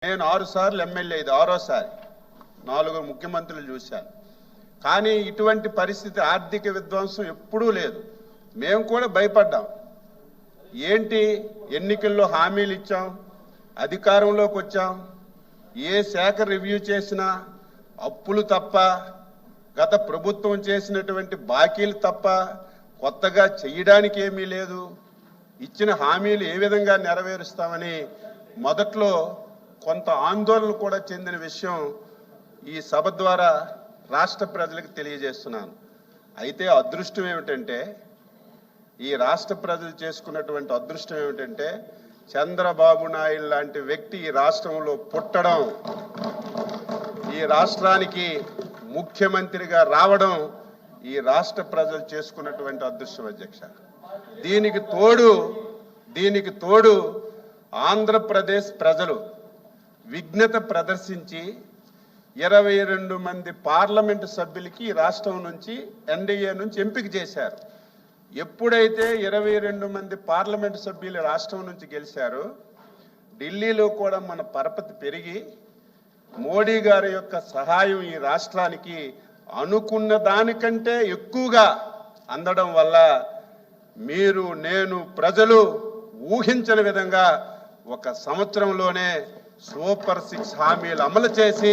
నేను 6 సార్లు ఎమ్మెల్యే, ఇది 6వసారి, 4 ముఖ్యమంత్రులు చూశాను. కానీ ఇటువంటి పరిస్థితి, ఆర్థిక విధ్వంసం ఎప్పుడూ లేదు. మేము కూడా భయపడ్డాం. ఏంటి, ఎన్నికల్లో హామీలు ఇచ్చాం, అధికారంలోకి వచ్చాం, ఏ శాఖ రివ్యూ చేసినా అప్పులు తప్ప, గత ప్రభుత్వం చేసినటువంటి బాకీలు తప్ప కొత్తగా చేయడానికి ఏమీ లేదు. ఇచ్చిన హామీలు ఏ విధంగా నెరవేరుస్తామని మొదట్లో కొంత ఆందోళన కూడా చెందిన విషయం ఈ సభ ద్వారా రాష్ట్ర ప్రజలకు తెలియజేస్తున్నాను. అయితే అదృష్టం ఏమిటంటే, ఈ రాష్ట్ర ప్రజలు చేసుకున్నటువంటి అదృష్టం ఏమిటంటే, చంద్రబాబు నాయుడు లాంటి వ్యక్తి ఈ రాష్ట్రంలో పుట్టడం, ఈ రాష్ట్రానికి ముఖ్యమంత్రిగా రావడం ఈ రాష్ట్ర ప్రజలు చేసుకున్నటువంటి అదృష్టం అధ్యక్ష. దీనికి తోడు ఆంధ్రప్రదేశ్ ప్రజలు విఘ్నత ప్రదర్శించి 22 మంది పార్లమెంటు సభ్యులకి రాష్ట్రం నుంచి, ఎన్డీఏ నుంచి ఎంపిక చేశారు. ఎప్పుడైతే 22 మంది పార్లమెంటు సభ్యులు రాష్ట్రం నుంచి గెలిచారో, ఢిల్లీలో కూడా మన పరపతి పెరిగి మోడీ గారి యొక్క సహాయం ఈ రాష్ట్రానికి అనుకున్న దానికంటే ఎక్కువగా అందడం వల్ల మీరు, నేను, ప్రజలు ఊహించని విధంగా 1 సంవత్సరంలోనే సూపర్ 6 హామీలు అమలు చేసి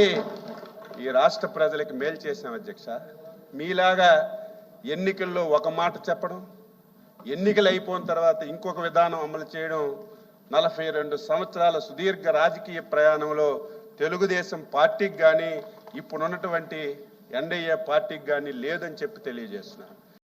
ఈ రాష్ట్ర ప్రజలకు మేలు చేశాం అధ్యక్ష. మీలాగా ఎన్నికల్లో ఒక మాట చెప్పడం, ఎన్నికలు అయిపోయిన తర్వాత ఇంకొక విధానం అమలు చేయడం 42 సంవత్సరాల సుదీర్ఘ రాజకీయ ప్రయాణంలో తెలుగుదేశం పార్టీకి కానీ, ఇప్పుడున్నటువంటి ఎన్డీఏ పార్టీకి కానీ లేదని చెప్పి తెలియజేస్తున్నాను.